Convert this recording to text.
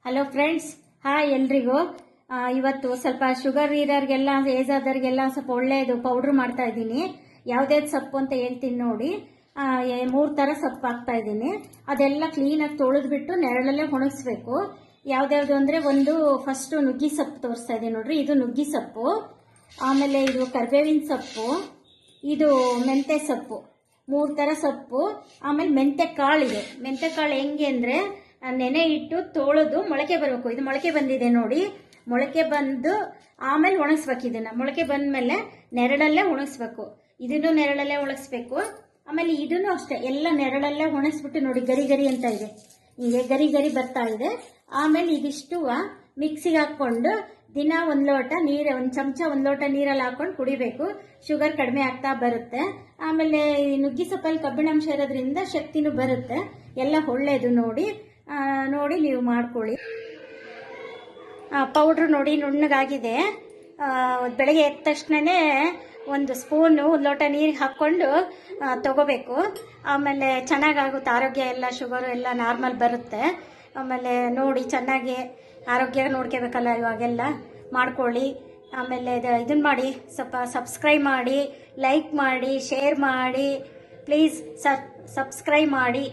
Hello friends, hi ಎಲ್ರಿಗೂ. ಇವತ್ತು ಸ್ವಲ್ಪ ಶುಗರ್ ಇರೋರಿಗೆಲ್ಲ ಏಜ್ ಆದವ್ರಿಗೆಲ್ಲ ಸ್ವಲ್ಪ ಒಳ್ಳೆಯದು ಪೌಡ್ರ್ ಮಾಡ್ತಾ ಇದ್ದೀನಿ. ಯಾವುದ್ಯಾವ್ದು ಸೊಪ್ಪು ಅಂತ ಹೇಳ್ತೀನಿ ನೋಡಿ. 3 ಥರ ಸೊಪ್ಪು ಹಾಕ್ತಾ ಇದ್ದೀನಿ. ಅದೆಲ್ಲ ಕ್ಲೀನಾಗಿ ತೊಳೆದ್ಬಿಟ್ಟು ನೆರಳಲ್ಲೇ ಒಣಗಿಸ್ಬೇಕು. ಯಾವ್ದ್ಯಾವ್ದು ಅಂದರೆ, ಒಂದು ಫಸ್ಟು ನುಗ್ಗಿ ಸೊಪ್ಪು ತೋರಿಸ್ತಾ ಇದ್ದೀನಿ ನೋಡ್ರಿ. ಇದು ನುಗ್ಗಿ ಸೊಪ್ಪು. ಆಮೇಲೆ ಇದು ಕರ್ಬೇವಿನ ಸೊಪ್ಪು, ಇದು ಮೆಂತ್ಯ ಸೊಪ್ಪು. 3 ಥರ ಸೊಪ್ಪು. ಆಮೇಲೆ ಮೆಂತ್ಯ ಕಾಳಿದೆ. ಮೆಂತ್ಯ ಕಾಳು ಹೆಂಗೆ ಅಂದರೆ, ನೆನೆ ಇಟ್ಟು ತೊಳೆದು ಮೊಳಕೆ ಬರಬೇಕು. ಇದು ಮೊಳಕೆ ಬಂದಿದೆ ನೋಡಿ. ಮೊಳಕೆ ಬಂದು ಆಮೇಲೆ ಒಣಗಿಸ್ಬೇಕು. ಇದನ್ನ ಮೊಳಕೆ ಬಂದ್ಮೇಲೆ ನೆರಳಲ್ಲೇ ಒಣಗಿಸ್ಬೇಕು. ಇದನ್ನು ನೆರಳಲ್ಲೇ ಒಣಗಿಸ್ಬೇಕು. ಆಮೇಲೆ ಇದನ್ನು ಅಷ್ಟೇ, ಎಲ್ಲ ನೆರಳಲ್ಲೇ ಒಣಗಿಸ್ಬಿಟ್ಟು ನೋಡಿ, ಗರಿ ಗರಿ ಅಂತ ಇದೆ, ಹೀಗೆ ಗರಿ ಗರಿ ಬರ್ತಾ ಇದೆ. ಆಮೇಲೆ ಇದಿಷ್ಟು ಮಿಕ್ಸಿಗೆ ಹಾಕೊಂಡು ದಿನ 1 ಲೋಟ ನೀರು, 1 ಚಮಚ 1 ಲೋಟ ನೀರಲ್ಲಿ ಹಾಕೊಂಡು ಕುಡಿಬೇಕು. ಶುಗರ್ ಕಡಿಮೆ ಆಗ್ತಾ ಬರುತ್ತೆ. ಆಮೇಲೆ ಈ ನುಗ್ಗಿ ಸೊಪ್ಪಲ್ಲಿ ಕಬ್ಬಿಣಾಂಶ ಇರೋದ್ರಿಂದ ಶಕ್ತಿನೂ ಬರುತ್ತೆ. ಎಲ್ಲ ಒಳ್ಳೇದು ನೋಡಿ. ನೀವು ಮಾಡ್ಕೊಳ್ಳಿ. ಪೌಡ್ರ್ ನೋಡಿ ನುಣ್ಣಗಾಗಿದೆ. ಬೆಳಗ್ಗೆ ಎದ್ದ ತಕ್ಷಣವೇ 1 ಸ್ಪೂನು 1 ಲೋಟ ನೀರಿಗೆ ಹಾಕ್ಕೊಂಡು ತಗೋಬೇಕು. ಆಮೇಲೆ ಚೆನ್ನಾಗಾಗುತ್ತೆ. ಆರೋಗ್ಯ ಎಲ್ಲ ಶುಗರು ಎಲ್ಲ ನಾರ್ಮಲ್ ಬರುತ್ತೆ. ಆಮೇಲೆ ನೋಡಿ, ಚೆನ್ನಾಗಿ ಆರೋಗ್ಯ ನೋಡ್ಕೋಬೇಕಲ್ಲ, ಇವಾಗೆಲ್ಲ ಮಾಡ್ಕೊಳ್ಳಿ. ಆಮೇಲೆ ಇದನ್ನ ಮಾಡಿ, ಸ್ವಲ್ಪ ಸಬ್ಸ್ಕ್ರೈಬ್ ಮಾಡಿ, ಲೈಕ್ ಮಾಡಿ, ಶೇರ್ ಮಾಡಿ, ಪ್ಲೀಸ್ ಸಬ್ಸ್ಕ್ರೈಬ್ ಮಾಡಿ.